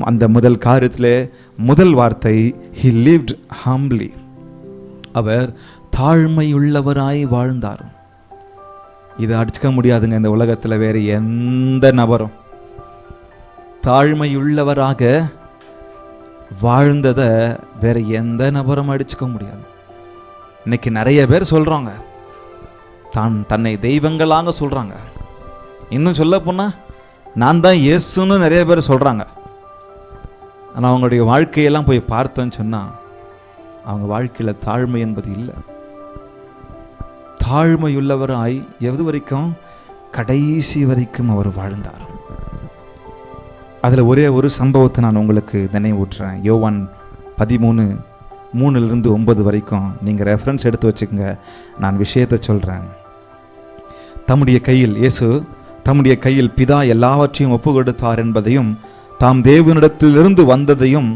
அந்த முதல் காரியத்தில் முதல் வார்த்தை he lived humbly. அவர் தாழ்மையுள்ளவராய் வாழ்ந்தார். இதை அடிச்சுக்க முடியாதுங்க. இந்த உலகத்தில் வேறு எந்த நபரும் தாழ்மையுள்ளவராக வாழ்ந்ததை வேற எந்த நபரும் அடிச்சுக்க முடியாது. இன்னைக்கு நிறைய பேர் சொல்றாங்க, தன்னை தெய்வங்களாக சொல்றாங்க. இன்னும் சொல்ல போனா நான் தான் இயேசுன்னு நிறைய பேர் சொல்றாங்க. ஆனால் அவங்களுடைய வாழ்க்கையெல்லாம் போய் பார்த்தோன்னு சொன்னா அவங்க வாழ்க்கையில தாழ்மை என்பது இல்லை. தாழ்மையுள்ளவராய் எது வரைக்கும்? கடைசி வரைக்கும் அவர் வாழ்ந்தார். அதில் ஒரே ஒரு சம்பவத்தை நான் உங்களுக்கு நினைவூட்டுறேன். யோவான் 13:3-9 வரைக்கும் நீங்கள் ரெஃபரன்ஸ் எடுத்து வச்சுக்கோங்க. நான் விஷயத்தை சொல்கிறேன். இயேசு தம்முடைய கையில் பிதா எல்லாவற்றையும் ஒப்பு கொடுத்தார் என்பதையும் தாம் தேவனிடத்திலிருந்து வந்ததையும்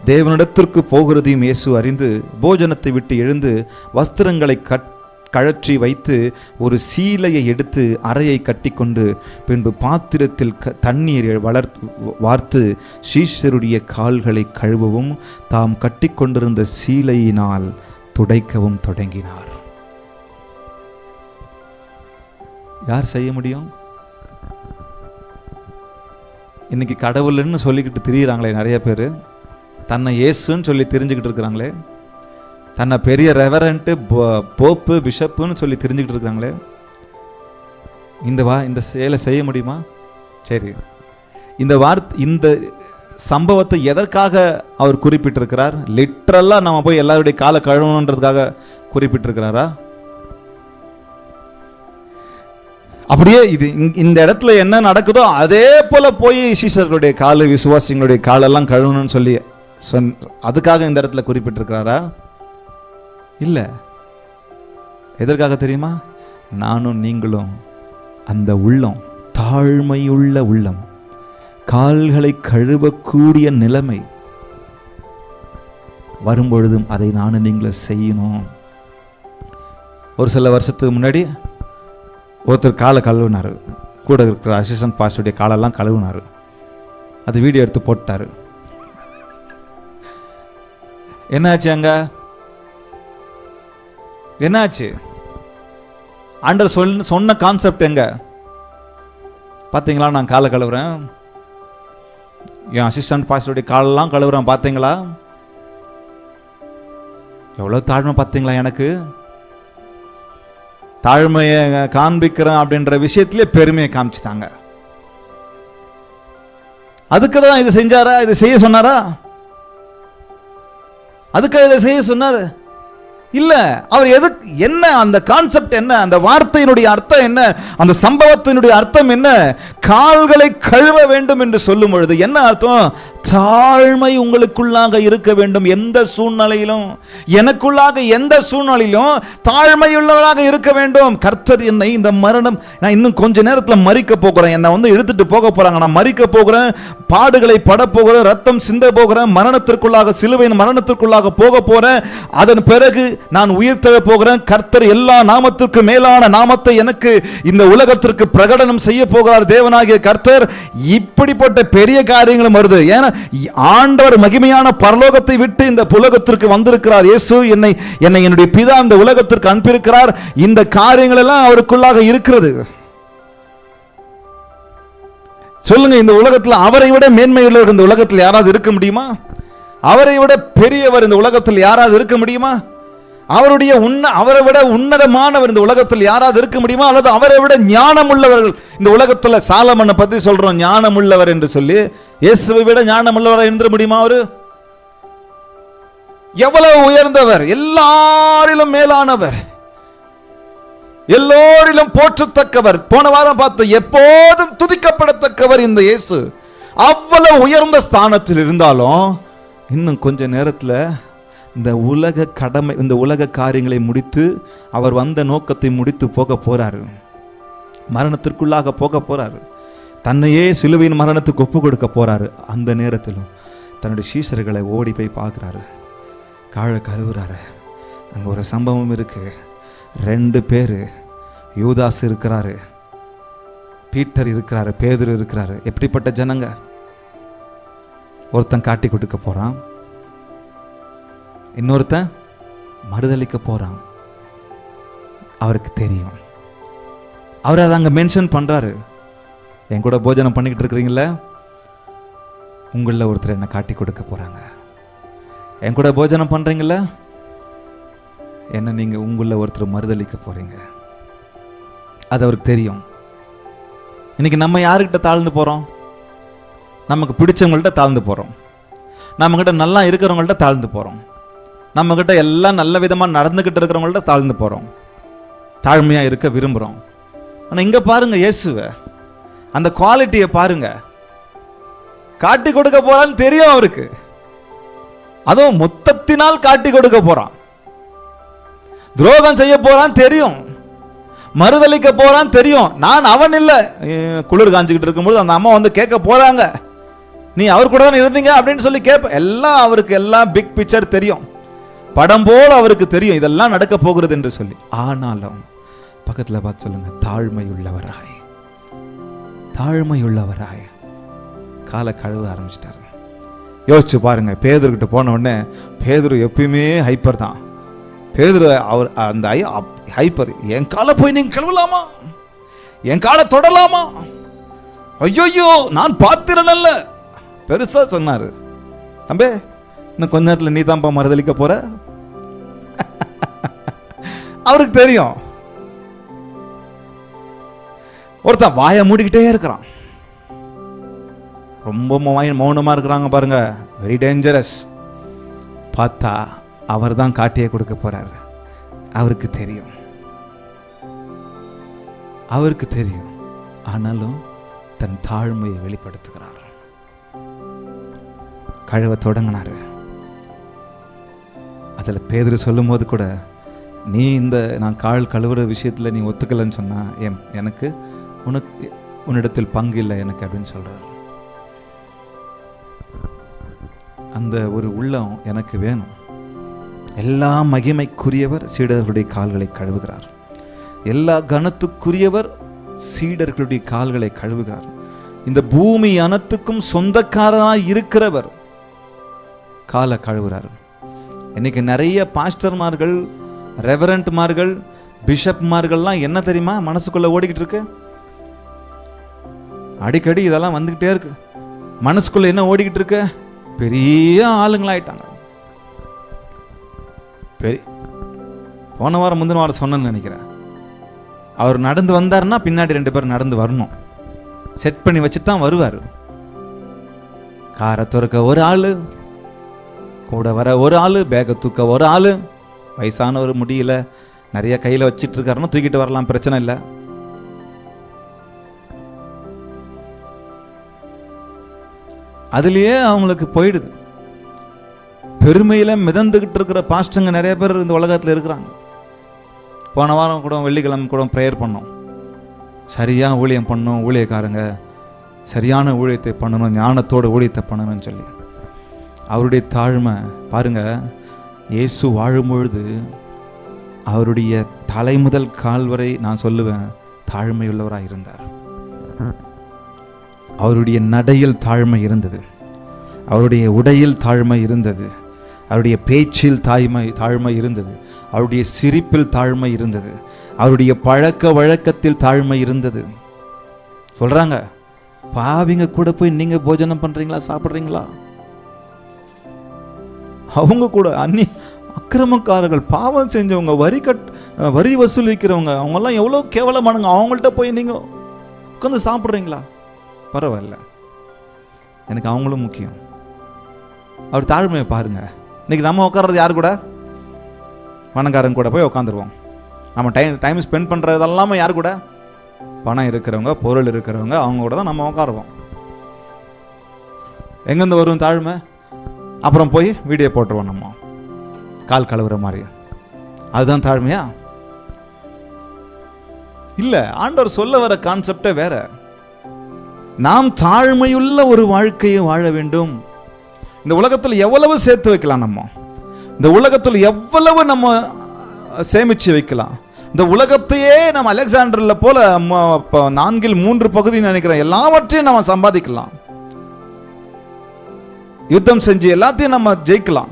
தேவனிடத்திற்கு போகிறதையும் இயேசு அறிந்து போஜனத்தை விட்டு எழுந்து வஸ்திரங்களை கழற்றி வைத்து ஒரு சீலையை எடுத்து அறையை கட்டிக்கொண்டு பின்பு பாத்திரத்தில் தண்ணீர் வார்த்து சீஷருடைய கால்களை கழுவவும் தாம் கட்டிக்கொண்டிருந்த சீலையினால் துடைக்கவும் தொடங்கினார். யார் செய்ய முடியும்? இன்னைக்கு கடவுள்னு சொல்லிக்கிட்டு திரியிறாங்களே நிறைய பேர், தன்னை இயேசுன்னு சொல்லி தெரிஞ்சுக்கிட்டு இருக்கிறாங்களே, தன்னை பெரிய ரெவரண்ட்டு போப்பு பிஷப்புன்னு சொல்லி தெரிஞ்சுக்கிட்டு இருக்கிறாங்களே, இந்த செயலை செய்ய முடியுமா? சரி, இந்த சம்பவத்தை எதற்காக அவர் குறிப்பிட்டிருக்கிறார்? லிட்ரலாக நம்ம போய் எல்லாருடைய காலை கழுவணுன்றதுக்காக குறிப்பிட்டிருக்கிறாரா? அப்படியே இந்த இடத்துல என்ன நடக்குதோ அதே போல போய் சீஷர்களுடைய காலு, விசுவாசிகளுடைய காலெல்லாம் கழுவணும்னு சொல்லி அதுக்காக இந்த இடத்துல குறிப்பிட்டிருக்கிறாரா? இல்லை. எதற்காக தெரியுமா? நானும் நீங்களும் அந்த உள்ளம், தாழ்மையுள்ள உள்ளம், கால்களை கழுவக்கூடிய நிலைமை வரும்பொழுதும் அதை நானும் நீங்களும் செய்யணும். ஒரு சில வருஷத்துக்கு முன்னாடி ஒருத்தர் காலை கழுவினார். கூட இருக்கிற அசிஸ்டன்ட் பாஸ்டருடைய காலெல்லாம் கழுவினார். அது வீடியோ எடுத்து போட்டார். என்னாச்சு? அங்க என்னாச்சு? ஆண்டவர் சொன்ன கான்செப்ட் எங்க பார்த்தீங்களா? நான் காலை கழுவுறேன், என் அசிஸ்டன்ட் பாஸ்டருடைய காலெல்லாம் கழுவுறேன், பார்த்தீங்களா? எவ்வளோ தாழ்மை பார்த்தீங்களா? எனக்கு தாழ்மையை காண்பிக்கிறேன் அப்படின்ற விஷயத்திலே பெருமையை காமிச்சிட்டாங்க. அதுக்கு தான் இதை செஞ்சாரா? இதை செய்ய சொன்னாரா? அதுக்காக இதை செய்ய சொன்னார்? இல்ல. அவர் எதுக்கு, என்ன அந்த கான்செப்ட் என்ன, அந்த வார்த்தையினுடைய அர்த்தம் என்ன, அந்த சம்பவத்தினுடைய அர்த்தம் என்ன? கால்களை கழுவ வேண்டும் என்று சொல்லும் பொழுது என்ன அர்த்தம்? தாழ்மை உங்களுக்குள்ளாக இருக்க வேண்டும். எந்த சூழ்நிலையிலும், எனக்குள்ளாக எந்த சூழ்நிலையிலும் தாழ்மையுள்ளவராக இருக்க வேண்டும். கர்த்தர் என்னை இந்த மரணம், நான் இன்னும் கொஞ்ச நேரத்தில் மரிக்க போகிறேன், என்னை எடுத்துட்டு போக போறாங்க, நான் மரிக்க போகிறேன், பாடுகளை பட போகிறேன், ரத்தம் சிந்த போகிறேன், மரணத்திற்குள்ளாக, சிலுவையின் மரணத்திற்குள்ளாக போக போறேன், அதன் பிறகு நான் உயிர் தழ போகிறேன். கர்த்தர் எல்லா நாமத்திற்கு மேலான நாமத்தை எனக்கு இந்த உலகத்திற்கு பிரகடனம் செய்ய போகிறார் தேவனாகிய கர்த்தர். இப்படிப்பட்ட பெரிய காரியங்களும் வருது. ஏன்னா ஆண்டவர் மகிமையான பரலோகத்தை விட்டு இந்த உலகத்திற்கு வந்திருக்கிறார். இயேசு என்னை என்னுடைய பிதா இந்த உலகத்திற்கு அனுப்பியிருக்கிறார். இந்த காரியங்கள் எல்லாம் அவருக்குள்ளாக இருக்கிறது. சொல்லுங்க, இந்த உலகத்தில் அவரை விட மேன்மையுள்ளவர் இந்த உலகத்தில் யாராவது இருக்க முடியுமா? அவரை விட பெரியவர் இந்த உலகத்தில் யாராவது இருக்க முடியுமா? அவரை விட உன்னதமானவர் இந்த உலகத்தில் யாராவது இருக்க முடியுமா? அல்லது அவரை விட ஞானம் உள்ளவர்கள் இந்த உலகத்தில், சாலமனை பத்தி சொல்றோம் ஞானம் உள்ளவர் என்று சொல்லி, இயேசுவை விட ஞானம் உள்ளவராக இருந்திட முடியுமா? அவரு எவ்வளவு உயர்ந்தவர், எல்லாரிலும் மேலானவர், எல்லோரிலும் போற்றத்தக்கவர். போன வாரம் பார்த்து எப்போதும் துதிக்கப்படத்தக்கவர் இந்த இயேசு. அவ்வளவு உயர்ந்த ஸ்தானத்தில் இருந்தாலும் இன்னும் கொஞ்ச நேரத்தில் இந்த உலக கடமை, இந்த உலக காரியங்களை முடித்து அவர் வந்த நோக்கத்தை முடித்து போக போறாரு. மரணத்திற்குள்ளாக போக போறாரு. தன்னையே சிலுவையின் மரணத்துக்கு ஒப்பு கொடுக்க போறாரு. அந்த நேரத்திலும் தன்னுடைய சீஷர்களை ஓடி போய் பார்க்குறாரு, காலை கழுவுறாரு. அங்கே ஒரு சம்பவம் இருக்கு. 2 பேர், யூதாஸ் இருக்கிறாரு, பீட்டர் இருக்கிறாரு, பேதுரு இருக்கிறாரு. எப்படிப்பட்ட ஜனங்க! ஒருத்தன் காட்டி கொடுக்க போறான், இன்னொருத்தன் மறுதளிக்க போறான். அவருக்கு தெரியும். அவர் அதை அங்க மென்ஷன் பண்றாரு. என் கூட போஜனம் பண்ணிக்கிட்டு இருக்கிறீங்கள, உங்களில் ஒருத்தர் என்ன காட்டி கொடுக்க போறாங்க. என் கூட போஜனம் பண்றீங்கள, என்ன நீங்க உங்களில் ஒருத்தர் மறுதளிக்க போறீங்க. அது அவருக்கு தெரியும். இன்னைக்கு நம்ம யாருக்கிட்ட தாழ்ந்து போறோம்? நமக்கு பிடிச்சவங்கள்ட்ட தாழ்ந்து போறோம். நம்ம கிட்ட நல்லா இருக்கிறவங்கள்ட்ட தாழ்ந்து போறோம். நம்ம கிட்ட எல்லாம் நல்ல விதமா நடந்துகிட்டு இருக்கிறவங்கள்ட்ட தாழ்ந்து போறோம். தாழ்மையா இருக்க விரும்புறோம். ஆனா இங்க பாருங்க, இயேசுவை அந்த குவாலிட்டியை பாருங்க. காட்டி கொடுக்க போறான்னு தெரியும் அவருக்கு. அதுவும் மொத்தத்தினால் காட்டி கொடுக்க போறான். துரோகம் செய்ய போறான் தெரியும், மறுதளிக்க போறான் தெரியும். நான் அவன் இல்ல. குளிர் காஞ்சிக்கிட்டு இருக்கும்போது அந்த அம்மா வந்து கேட்க போறாங்க, நீ அவர் கூட தான் இருந்தீங்க அப்படின்னு சொல்லி கேட்ப. எல்லாம் அவருக்கு எல்லாம் பிக் பிக்சர் தெரியும், படம் போல அவருக்கு தெரியும் இதெல்லாம் நடக்க போகிறது என்று சொல்லி. ஆனாலும் பக்கத்துல பார்த்து சொல்லுங்க, தாழ்மையுள்ளவராய், தாழ்மையுள்ளவராய் காலை கழுவ ஆரம்பிச்சிட்டாரு. யோசிச்சு பாருங்க, பேதுருக்கிட்ட போன உடனே, பேதுரு எப்பயுமே ஹைப்பர் தான். பேதுரு அவர் அந்த ஹைப்பர், என் காலை போய் நீங்க கழுவலாமா, என் காலை தொடலாமா, ஐயோ நான் பாத்திரன் அல்ல, பெருசா சொன்னாரு. தம்பே, இன்னும் கொஞ்ச நேரத்தில் நீ தான்ப்பா மறுதளிக்க போற. அவருக்கு தெரியும். ஒருத்தன் வாயை மூடிக்கிட்டே இருக்கிறான், ரொம்ப மௌனமா இருக்கிறாங்க பாருங்க, வெரி டேஞ்சரஸ். பார்த்தா அவர் தான் காட்டியே கொடுக்க போறாரு. அவருக்கு தெரியும், அவருக்கு தெரியும். ஆனாலும் தன் தாழ்மையை வெளிப்படுத்துகிறார். கழுவ தொடங்கினாரு. அதில் பேதுரு சொல்லும் போது கூட, நீ இந்த நான் கால் கழுவுற விஷயத்தில் நீ ஒத்துக்கலன்னு சொன்னா எனக்கு உன்னிடத்தில் பங்கு இல்லை எனக்கு அப்படின்னு சொல்றாரு. அந்த ஒரு உள்ளம் எனக்கு வேணும். எல்லா மகிமைக்குரியவர் சீடர்களுடைய கால்களை கழுவுகிறார். எல்லா கனத்துக்குரியவர் சீடர்களுடைய கால்களை கழுவுகிறார். இந்த பூமி அனைத்துக்கும் சொந்தக்காரனாய் இருக்கிறவர் காலை கழுவுறார். இன்னைக்கு நிறைய பாஸ்டர்மார்கள், ரெவரண்ட்மார்கள், பிஷப்மார்கள்லாம் என்ன தெரியுமா மனசுக்குள்ள ஓடிக்கிட்டு இருக்கு? அடிக்கடி இதெல்லாம் வந்துகிட்டே இருக்கு. மனசுக்குள்ள என்ன ஓடிக்கிட்டு இருக்கு? பெரிய ஆளுங்களாயிட்டாங்க. போன வாரம் முந்தின வாரம் சொன்னேன்னு நினைக்கிறேன். அவர் நடந்து வந்தாருன்னா பின்னாடி 2 பேர் நடந்து வரணும். செட் பண்ணி வச்சுட்டு தான் வருவார். காரை துறக்க ஒரு ஆளு, கூட வர ஒரு ஆளு, பேக்கை தூக்க ஒரு ஆளு. வயசானவர் முடியல, நிறைய கையில் வச்சிட்டு இருக்காருன்னா தூக்கிட்டு வரலாம், பிரச்சனை இல்லை. அதுலயே அவங்களுக்கு போயிடுது. பெருமையில மிதந்துகிட்டு இருக்கிற பாஸ்டங்க நிறைய பேர் இந்த உலகத்தில் இருக்கிறாங்க. போன வாரம் கூட வெள்ளிக்கிழமை கூட ப்ரேயர் பண்ணோம். சரியா ஊழியம் பண்ணணும், ஊழியக்காரங்க சரியான ஊழியத்தை பண்ணணும், ஞானத்தோட ஊழியத்தை பண்ணணும்னு சொல்லி. அவருடைய தாழ்மை பாருங்க. இயேசு வாழும்பொழுது அவருடைய தலை முதல் கால் வரை நான் சொல்லுவேன் தாழ்மையுள்ளவராக இருந்தார். அவருடைய நடையில் தாழ்மை இருந்தது, அவருடைய உடையில் தாழ்மை இருந்தது, அவருடைய பேச்சில் தாழ்மை இருந்தது, அவருடைய சிரிப்பில் தாழ்மை இருந்தது, அவருடைய பழக்க வழக்கத்தில் தாழ்மை இருந்தது. சொல்றாங்க, பாவிங்க கூட போய் நீங்க போஜனம் பண்றீங்களா, சாப்பிட்றீங்களா? அவங்க கூட அக்கிரமக்காரர்கள், பாவம் செஞ்சவங்க, வரி வசூலிக்கிறவங்க, அவங்கெல்லாம் எவ்வளோ கேவலமானுங்க. அவங்கள்ட்ட போய் நீங்க உட்காந்து சாப்பிட்றீங்களா? பரவாயில்ல, எனக்கு அவங்களும் முக்கியம். அவர் தாழ்மையை பாருங்க. இன்னைக்கு நம்ம உட்கார்றது யாரு கூட? பணக்காரங்க கூட போய் உட்காந்துருவோம். நம்ம டைம் ஸ்பெண்ட் பண்ணுறதெல்லாமே யார் கூட? பணம் இருக்கிறவங்க, பொருள் இருக்கிறவங்க, அவங்க கூட தான் நம்ம உட்காருவோம். எங்கேருந்து வரும் தாழ்மை? அப்புறம் போய் வீடியோ போட்டுருவோம் நம்ம கால் கழுவுற மாதிரி. அதுதான் தாழ்மையா? இல்லை. ஆண்டவர் சொல்ல வர கான்செப்டே வேற. நாம் தாழ்மையுள்ள ஒரு வாழ்க்கையை வாழ வேண்டும். இந்த உலகத்தில் எவ்வளவு சேர்த்து வைக்கலாம், நம்ம இந்த உலகத்தில் எவ்வளவு நம்ம சேமிச்சு வைக்கலாம். இந்த உலகத்தையே நம்ம அலெக்சாண்டர்ல போல 4/3 பகுதி நினைக்கிறேன், எல்லாவற்றையும் நம்ம சம்பாதிக்கலாம். யுத்தம் செஞ்சு எல்லாத்தையும் நம்ம ஜெயிக்கலாம்.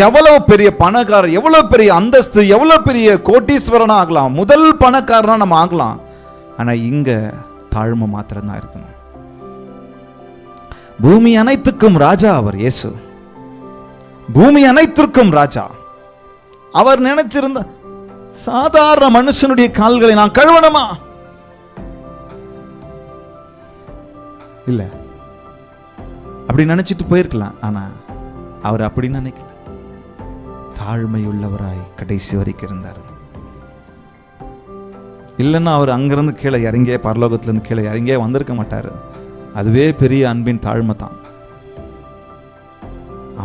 எவ்வளவு பெரிய பணக்காரர், எவ்வளவு பெரிய அந்தஸ்து, எவ்வளவு பெரிய கோட்டீஸ்வரனா ஆகலாம், முதல் பணக்காரனா நம்ம ஆகலாம். ஆனா இங்க தாழ்மை மாத்திரம்தான் இருக்கணும். பூமி அனைத்துக்கும் ராஜா அவர் இயேசு. பூமி அனைத்திற்கும் ராஜா. அவர் நினைச்சிருந்த சாதாரண மனுஷனுடைய கால்களை நான் கழுவணுமா? இல்ல, அப்படி நினைச்சிட்டு போயிருக்கலாம். ஆனா அவர் அப்படி நினைக்கல. தாழ்மை உள்ளவராய் கடைசி வரைக்கும் இருந்தார். இல்லைன்னா அவர் அங்கிருந்து கீழே இறங்கியே, பரலோகத்திலிருந்து கீழே இறங்கியே வந்திருக்க மாட்டாரு. அதுவே பெரிய அன்பின் தாழ்மை தான்.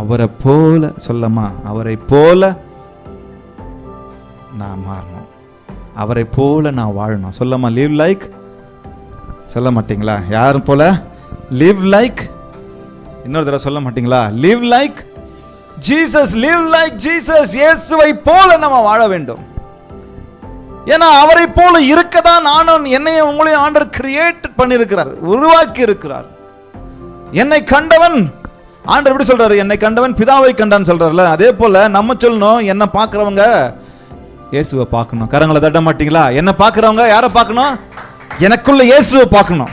அவரை போல சொல்லமா, அவரை போல நான் மாறணும், அவரை போல நான் வாழணும். சொல்லமா, லிவ் லைக். சொல்ல மாட்டீங்களா? யாரும் போல? Live like. இன்னொரு தடவை சொல்ல மாட்டீங்களா? Live like Jesus. Live like Jesus. இயேசுவை போல நம்ம வாழ வேண்டும். ஏன்னா அவரை போல இருக்கதான் நானும் என்னையும் உங்களையும் ஆண்டவர் கிரியேட் பண்ணியிருக்கிறார், உருவாக்கி இருக்கிறார். என்னை கண்டவன், ஆண்டவர் எப்படி சொல்றாரு? என்னை கண்டவன் பிதாவை கண்டான்னு சொல்றாருல, அதே போல நம்ம சொல்லணும், என்ன பார்க்கிறவங்க இயேசுவை பார்க்கணும். கரங்களை தட்ட மாட்டீங்களா? என்ன பார்க்கிறவங்க யாரை பார்க்கணும்? எனக்குள்ள இயேசுவை பார்க்கணும்.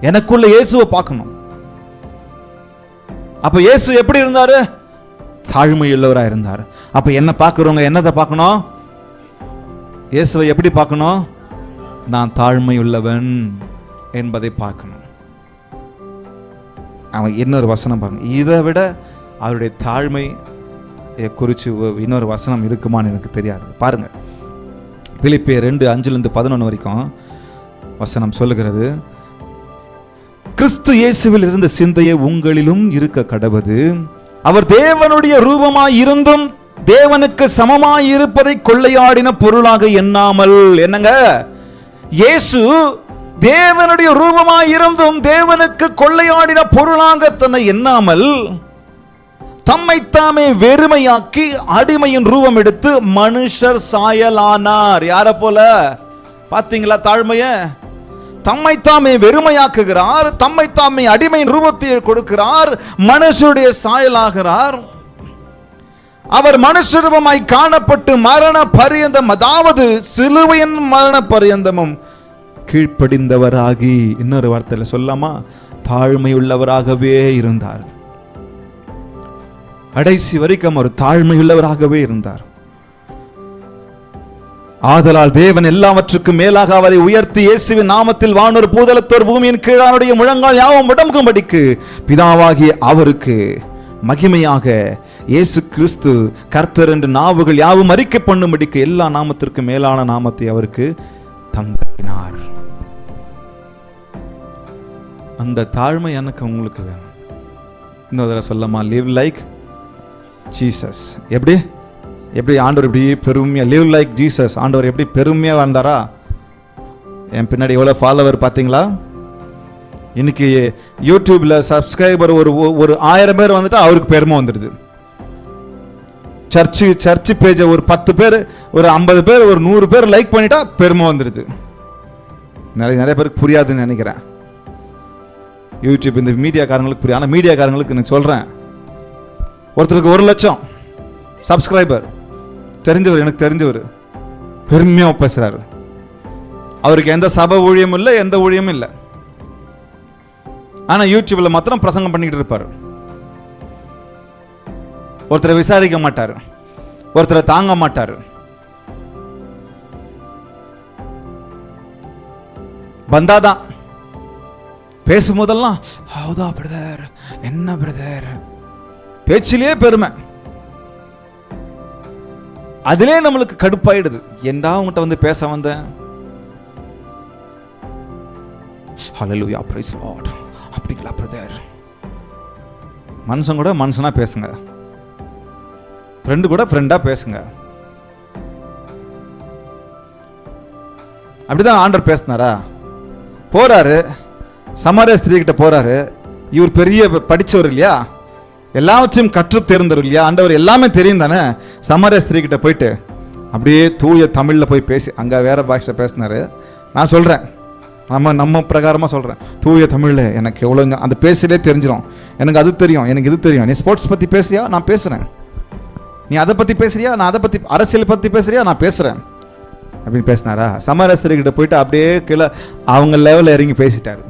எனக்குள்ள இயேசுவை பார்க்கணும். அப்ப இயேசு எப்படி இருந்தாரு? தாழ்மை உள்ளவராக இருந்தார். அப்ப என்ன பார்க்கிறவங்க என்னதை பார்க்கணும்? இயேசுவை எப்படி பார்க்கணும்? நான் தாழ்மை உள்ளவன் என்பதை பார்க்கணும். அவன் இன்னொரு வசனம் பாருங்க, இதை விட அவருடைய தாழ்மை குறித்து இன்னொரு வசனம் இருக்குமான்னு எனக்கு தெரியாது. பாருங்க, பிலிப்பியர் 2:5-11 வரைக்கும் வசனம் சொல்லுகிறது, கிறிஸ்து இயேசுவில் இருந்த சிந்தையை உங்களிலும் இருக்க கடவது. அவர் தேவனுடைய ரூபமாய் இருந்தும் தேவனுக்கு சமமாய் இருப்பதை கொள்ளையாடின பொருளாக எண்ணாமல். என்னங்க, இயேசு தேவனுடைய ரூபமாய் இருந்தும் தேவனுக்கு கொள்ளையாடின பொருளாக தன்னை எண்ணாமல் தம்மைத்தாமே வெறுமையாக்கி அடிமையின் ரூபம் எடுத்து மனுஷர் சாயலானார். யார போல? பாத்தீங்களா தாழ்மைய? தம்மைத்தாமே வெறுமையாக்குகிறார், தம்மைத்தாமே அடிமையின் ரூபத்தை கொடுக்கிறார், மனுஷருடைய சாயலாகிறார். அவர் மனுஷ ரூபமாய் காணப்பட்டு மரண பரியந்தம், அதாவது சிலுவையின் மரண பரியந்தமும் கீழ்ப்படிந்தவராகி, இன்னொரு வார்த்தையில சொல்லாமா, தாழ்மை உள்ளவராகவே இருந்தார். கடைசி வரைக்கும் ஒரு தாழ்மை உள்ளவராகவே இருந்தார். ஆதலால் தேவன் எல்லாவற்றுக்கும் மேலாக அவரை உயர்த்தி இயேசுவின் நாமத்தில் வானோர் பூதலத்தோர் பூமியின் கீழானுடைய முழங்கால் யாவும் முடங்கும்படிக்கு பிதாவாகிய அவருக்கு மகிமையாக இயேசு கிறிஸ்து கர்த்தர் என்று நாவுகள் யாவும் அறிக்கை பண்ணும்படிக்கு எல்லா நாமத்திற்கும் மேலான நாமத்தை அவருக்கு தந்தினார். அந்த தாழ்மை எனக்கு உங்களுக்கு வேணும். இன்னொரு சொல்லமா, லிவ் லைக் ஜீசஸ். எப்படி எப்படி ஆண்டவர் எப்படி பெருமையா, லிவ் லைக் ஜீசஸ். ஆண்டவர் எப்படி பெருமையா வாழ்ந்தாரா? என் பின்னாடி எவ்வளவு ஃபாலோவர் பார்த்தீங்களா? இன்னைக்கு யூடியூப்ல சப்ஸ்கிரைபர் ஒரு 1000 பேர் வந்துட்டு அவருக்கு பெருமை வந்துடுது. சர்ச்சு பேஜை ஒரு 10 பேர், ஒரு 50 பேர், ஒரு 100 பேர் லைக் பண்ணிட்டா பெருமை வந்துடுது. நிறைய பேருக்கு புரியாதுன்னு நினைக்கிறேன். யூடியூப் இந்த மீடியாக்காரங்களுக்கு புரியும். ஆனால் மீடியாக்காரங்களுக்கு நான் சொல்றேன், ஒருத்தருக்கு 1 லட்சம் சப்ஸ்கிரைபர், தெரிஞ்சவர், எனக்கு தெரிஞ்சவர், பெருமையா பேசுறாரு. அவருக்கு எந்த சபை ஊழியமும் இல்லை, எந்த ஊழியமும் இல்லை. ஆனா யூடியூப்ல மாத்திரம் பிரசங்கம் பண்ணிக்கிட்டு இருப்பாரு. ஒருத்தரை விசாரிக்க மாட்டாரு, ஒருத்தரை தாங்க மாட்டாரு. பந்தாதான் பேசும்போதெல்லாம் ஹவுதா பிரதர், என்ன பிரதர், பேச்சிலேயே பெருமை. அதிலே நம்மளுக்கு கடுப்பாயிடுது. ஏண்டா உங்ககிட்ட வந்து பேச வந்தேன், ஹல்லேலூயா பிரைஸ் லார்ட், அப்படிங்களா பிரதர். மனுஷன் கூட மனுஷனா பேசுங்க, ஃப்ரெண்டு கூட ஃப்ரெண்டா பேசுங்க. அப்படிதான் ஆண்டவர் பேசினாரா? போறாரு, சமாரிய ஸ்திரீ கிட்ட போறாரு. இவர் பெரிய படிச்சவர் இல்லையா, எல்லாவற்றையும் கற்று தேர்ந்தவர் இல்லையா, ஆண்டவர் எல்லாமே தெரியும் தானே. சமாரிய ஸ்திரீ கிட்ட போயிட்டு அப்படியே தூய தமிழ்ல போய் பேசி, அங்க வேற பாஷை பேசினாரு. நான் சொல்றேன், நம்ம பிரகாரமாக சொல்கிறேன், தூய தமிழில் எனக்கு எவ்வளோ அந்த பேசிலே தெரிஞ்சிடும். எனக்கு அது தெரியும், எனக்கு இது தெரியும். நீ ஸ்போர்ட்ஸ் பற்றி பேசுறியா, நான் பேசுகிறேன். நீ அதை பற்றி பேசுறியா, நான் அதை பற்றி, அரசியல் பற்றி பேசுறியா, நான் பேசுகிறேன் அப்படின்னு பேசினாரா? சமரஸ்திரிகிட்ட போயிட்டு அப்படியே கீழே அவங்க லெவலில் இறங்கி பேசிட்டாரு.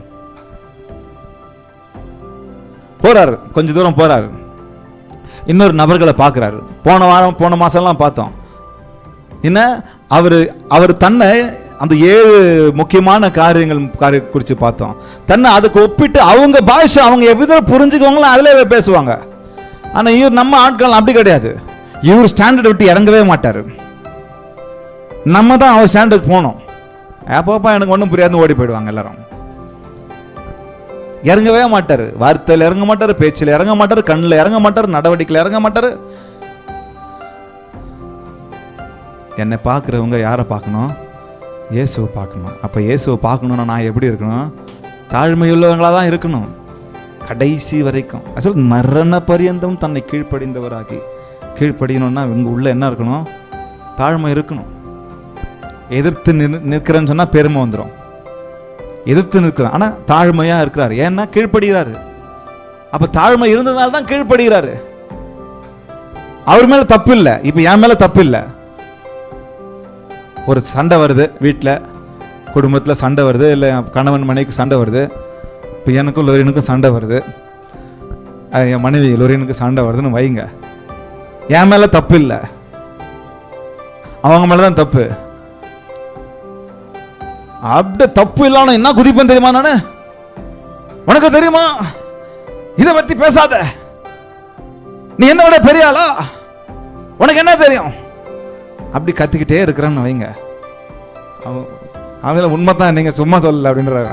போறாரு, கொஞ்ச தூரம் போறாரு, இன்னொரு நபர்களை பார்க்குறாரு. போன மாதம்லாம் பார்த்தோம். என்ன, அவர் தன்னை அந்த 7 முக்கியமான காரியங்கள் குறித்து பார்த்தோம். தன்னை அதுக்கு ஒப்பிட்டு அவங்க பாஷை அவங்க எவ்வித புரிஞ்சுக்கவங்களும் அதிலே பேசுவாங்க. ஆனால் இவர் நம்ம ஆட்கள் அப்படி கிடையாது. இவர் ஸ்டாண்டர்ட் விட்டு இறங்கவே மாட்டார். நம்ம தான் அவர் ஸ்டாண்டர்டுக்கு போனோம். அப்பப்பா எனக்கு ஒன்றும் புரியாதுன்னு ஓடி போயிடுவாங்க எல்லாரும். இறங்கவே மாட்டார். வார்த்தையில் இறங்க மாட்டார், பேச்சில் இறங்க மாட்டார், கண்ணில் இறங்க மாட்டார், நடவடிக்கையில் இறங்க மாட்டார். என்னை பார்க்குறவங்க யாரை பார்க்கணும்? இயேசுவை பார்க்கணும். அப்போ இயேசுவை பார்க்கணுன்னா நான் எப்படி இருக்கணும்? தாழ்மையுள்ளவங்களாக தான் இருக்கணும் கடைசி வரைக்கும். அசல் மரண பரியந்தம் தன்னை கீழ்ப்படிந்தவராகி. கீழ்ப்படியணும்னா இவங்க உள்ள என்ன இருக்கணும்? தாழ்மை இருக்கணும். எதிர்த்து நிற்கிறேன்னு சொன்னால் பெருமை வந்துடும். எதிர்த்து நிற்கிறான், ஆனால் தாழ்மையாக இருக்கிறார். ஏன்னா கீழ்ப்படுகிறாரு. அப்போ தாழ்மை இருந்ததால தான் கீழ்ப்படுகிறாரு. அவர் மேலே தப்பு இல்லை, இப்போ என் மேலே தப்பு இல்லை. ஒரு சண்டை வருது வீட்டில், குடும்பத்தில் சண்டை வருது, இல்லை கணவன் மனைவிக்கு சண்டை வருது. இப்போ எனக்கும் லொரியனுக்கும் சண்டை வருது, என் மனைவி லொரியனுக்கு சண்டை வருதுன்னு வைங்க. என் மேலே தப்பு இல்லை, அவங்க மேலே தான் தப்பு. அப்படி தப்பு இல்லாம என்ன குதிப்பேன் தெரியுமா? நானு உனக்கு தெரியுமா, இதை பத்தி பேசாத, நீ என்ன விட பெரிய ஆளா, உனக்கு என்ன தெரியும், அப்படி கத்திக்கிட்டே இருக்கிறான்னு வைங்க. அவங்கள உண்மைதான், நீங்க சும்மா சொல்லல அப்படின்றாங்க,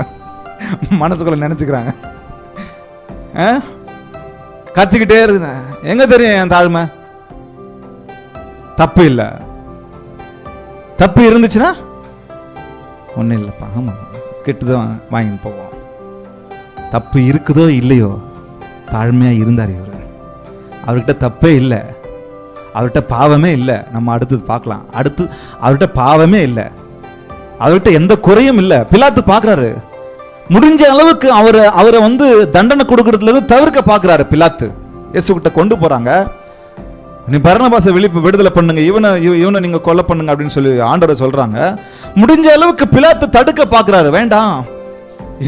மனசுக்குள்ள நினைச்சுக்கிறாங்க. கத்திக்கிட்டே இருக்குங்க. எங்க தெரியும் என் தாழ்மை? தப்பு இல்லை. தப்பு இருந்துச்சுன்னா ஒன்றும் இல்லைப்பா, ஆமாம் கெட்டுதான் வாங்கிட்டு போவோம். தப்பு இருக்குதோ இல்லையோ, தாழ்மையாக இருந்தார் இவர். அவர்கிட்ட தப்பே இல்லை, அவர்கிட்ட பாவமே இல்லை. நம்ம அடுத்தது பார்க்கலாம். அடுத்து அவர்கிட்ட பாவமே இல்லை, அவர்கிட்ட எந்த குறையும் இல்லை. பிலாத்து பார்க்குறாரு, முடிஞ்ச அளவுக்கு அவரை வந்து தண்டனை கொடுக்கறதுலேருந்து தவிர்க்க பார்க்குறாரு. பிலாத்து இயேசுகிட்ட கொண்டு போகிறாங்க. நீ பர்னபாசை விடுதலை பண்ணுங்க, இவனை நீங்க கொலை பண்ணுங்க அப்படின்னு சொல்லி ஆண்டவரை சொல்றாங்க. முடிஞ்ச அளவுக்கு பிலாத்து தடுக்க பாக்குறாரு, வேண்டாம்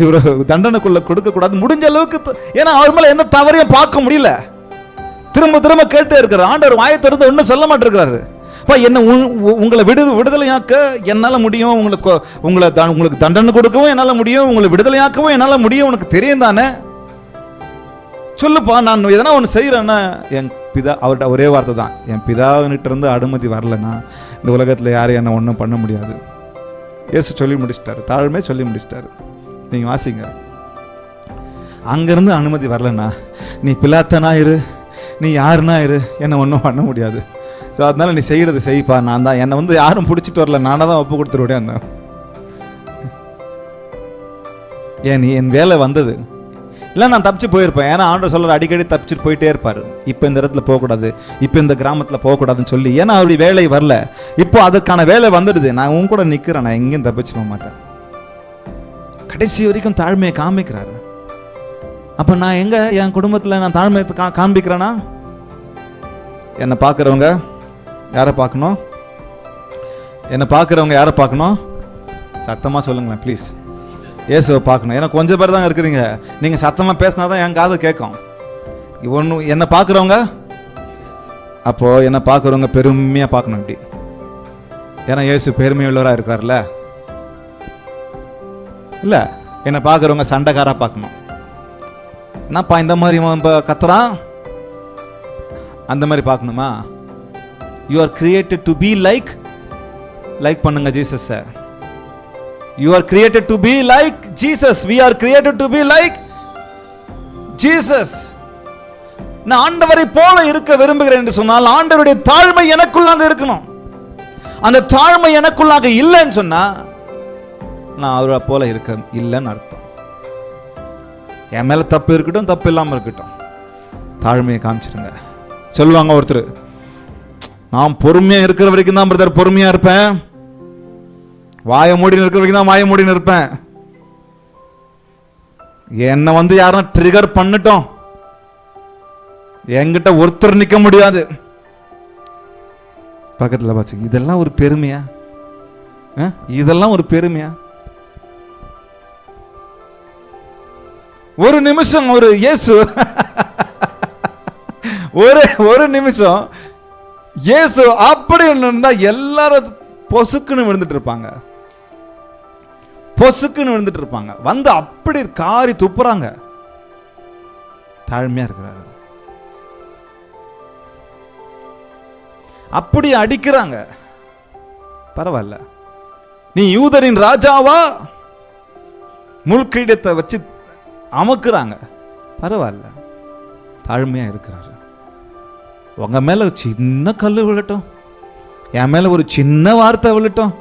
இவரை தண்டனைக்குள்ள கொடுக்க கூடாது முடிஞ்ச அளவுக்கு. ஏன்னா அவர் மேல எந்த தவறையும் பார்க்க முடியல. திரும்ப திரும்ப கேட்டே இருக்கிறார். ஆண்டவர் வாயை திறந்து ஒன்றும் சொல்ல மாட்டிருக்கிறாரு. என்ன உங்களை விடுதலையாக்க என்னால முடியும், உங்களுக்கு தண்டனை கொடுக்கவும் என்னால முடியும், உங்களை விடுதலையாக்கவும் என்னால முடியும், உனக்கு தெரியும் தானே, சொல்லுப்பா நான் எதனா ஒன்று செய்யறேன்னா. என் பிதா, அவர்கிட்ட ஒரே வார்த்தை தான், என் பிதாவினிட்ட இருந்து அனுமதி வரலன்னா இந்த உலகத்தில் யாரும் என்ன ஒன்றும் பண்ண முடியாது. இயேசு சொல்லி முடிச்சிட்டாரு, தாழ்மை சொல்லி முடிச்சிட்டாரு. நீங்கள் வாசிங்க. அங்கேருந்து அனுமதி வரலன்னா நீ பிலாத்தனா இரு, நீ யாருன்னா இரு, என்னை ஒன்றும் பண்ண முடியாது. ஸோ அதனால நீ செய்கிறது செய்ப்பா, நான் தான், என்னை வந்து யாரும் பிடிச்சிட்டு வரல, நானாக தான் ஒப்பு கொடுத்துருவிடே அந்த. நீ என் வேலை வந்தது இல்லை, நான் தப்பிச்சு போயிருப்பேன். ஏன்னா ஆண்டவர் சொல்கிற அடிக்கடி தப்பிச்சுட்டு போயிட்டே இருப்பார். இப்போ இந்த இடத்துல போகக்கூடாது, இப்போ இந்த கிராமத்தில் போகக்கூடாதுன்னு சொல்லி. ஏன்னா அவருடைய வேலை வரல, இப்போ அதுக்கான வேலை வந்துடுது. நான் உன் கூட நிற்கிறேன், நான் எங்கேயும் தப்பிச்சு போக மாட்டேன். கடைசி வரைக்கும் தாழ்மையை காமிக்கிறாரு. அப்போ நான் எங்கே என் குடும்பத்தில் நான் தாழ்மையை காண்பிக்கிறேன்னா, என்னை பார்க்குறவங்க யாரை பார்க்கணும்? என்னை பார்க்குறவங்க யாரை பார்க்கணும்? சத்தமாக சொல்லுங்களேன் ப்ளீஸ். இயேசுவை பார்க்கணும். ஏன்னா கொஞ்சம் பேர் தான் இருக்கிறீங்க, நீங்கள் சத்தமாக பேசினா தான் என் காது கேட்கும். ஒன்று என்னை பார்க்குறவங்க, அப்போது என்னை பார்க்குறவங்க பெருமையாக பார்க்கணும் இப்படி. ஏன்னா இயேசு பெருமையுள்ளவராக இருக்கார்ல. இல்லை, என்னை பார்க்குறவங்க சண்டைக்காராக பார்க்கணும். என்னப்பா இந்த மாதிரி கத்துறான், அந்த மாதிரி பார்க்கணுமா? You are created to be like பண்ணுங்க ஜீசஸை. You are created to be like Jesus. We are created to be like Jesus. நான் ஆண்டவரை போல இருக்க விரும்புகிறேன் என்று சொன்னால் ஆண்டவருடைய தாழ்மை எனக்குள்ளாக இருக்கணும். அந்த தாழ்மை எனக்குள்ளாக இல்லைன்னு சொன்னா நான் அவரை போல இருக்க இல்லைன்னு அர்த்தம். என் மேல தப்பு இருக்கட்டும், தப்பு இல்லாமல் இருக்கட்டும், தாழ்மையை காமிச்சிருங்க. சொல்லுவாங்க ஒருத்தர், நான் பொறுமையா இருக்கிற வரைக்கும் தான் பிரதர் பொறுமையா இருப்பேன், வாய மூடின்னு இருக்கிற வரைக்கும் தான் வாய மூடின்னு இருப்பேன். என்னை வந்து யாரும் ட்ரிகர் பண்ணட்டும், என்கிட்ட ஒருத்தர் நிக்க முடியாது. பக்கத்துல பாச்சு, இதெல்லாம் ஒரு பெருமையா? இதெல்லாம் ஒரு பெருமையா? ஒரு நிமிஷம் ஒரு இயேசு ஒரு நிமிஷம் இயேசு அப்படி ஒண்ணு இருந்தா எல்லாரும் பொசுக்குன்னு விழுந்துட்டு இருப்பாங்க, பொசுக்குன்னு விழுந்துட்டு இருப்பாங்க. வந்து அப்படி காரி துப்புறாங்க. தாழ்மையா இருக்கிறார். அப்படி அடிக்கிறாங்க. பரவாயில்ல, நீ யூதரின் ராஜாவா? முள்கிரீடத்தை வச்சு அமக்குறாங்க. பரவாயில்ல, தாழ்மையா இருக்கிறாரு. உங்க மேல சின்ன கல்லு விழட்டும், என் மேல ஒரு சின்ன வார்த்தை விழட்டும்,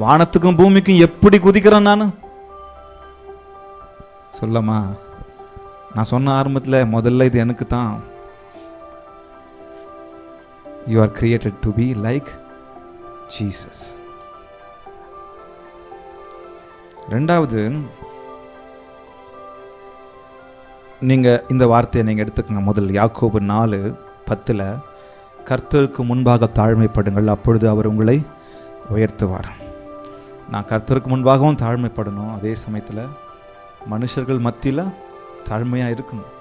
வானத்துக்கும் பூமிக்கும் எப்படி குதிக்கிறேன் நான் சொல்லமா? நான் சொன்ன ஆரம்பத்தில் முதல்ல இது எனக்கு தான். You are created to be like Jesus. ரெண்டாவது, நீங்க இந்த வார்த்தையை நீங்க எடுத்துக்கங்க. முதல் யாக்கோபு 4:10, கர்த்தருக்கு முன்பாக தாழ்மைப்படுங்கள், அப்பொழுது அவர் உங்களை உயர்த்துவார். நான் கர்த்தருக்கு முன்பாகவும் தாழ்மைப்படணும், அதே சமயத்தில் மனுஷர்கள் மத்தியில் தாழ்மையாக இருக்கணும்.